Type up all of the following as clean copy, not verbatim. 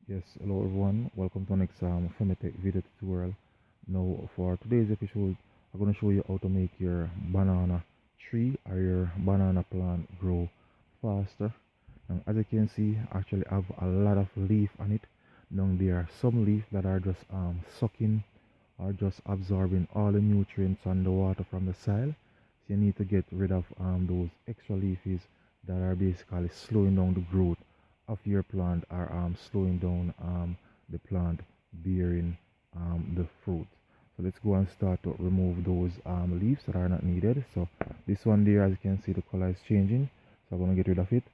Yes, hello everyone. Welcome to next Femitech video tutorial. Now for today's episode, I'm gonna show you how to make your banana tree or your banana plant grow faster. And as you can see, actually have a lot of leaf on it. Now there are some leaf that are just sucking or just absorbing all the nutrients and the water from the soil. So you need to get rid of those extra leaves that are basically slowing down the growth of your plant or slowing down the plant bearing the fruit. So let's go and start to remove those leaves that are not needed. So this one there, as you can see, the color is changing. So I'm gonna get rid of it.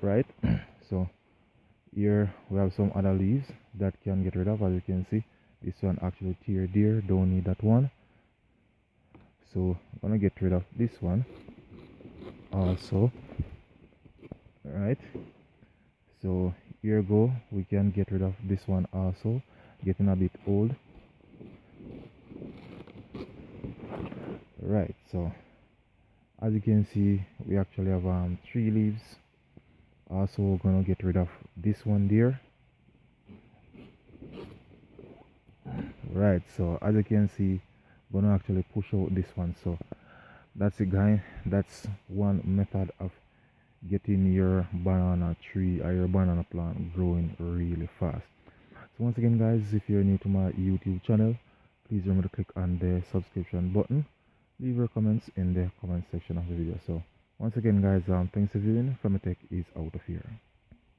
Right. So here we have some other leaves that can get rid of. As you can see, this one actually tear there. Don't need that one. So I'm gonna get rid of this one also. Right. So here go, we can get rid of this one also, getting a bit old. Right, so as you can see, we actually have 3 leaves. Also we're gonna get rid of this one there. Right, so as you can see, we're gonna actually push out this one. So that's it, guys. That's one method of getting your banana tree or your banana plant growing really fast. So once again, guys, if you're new to my YouTube channel, please remember to click on the subscription button. Leave your comments in the comment section of the video. So once again, guys, thanks for viewing. Femitech is out of here.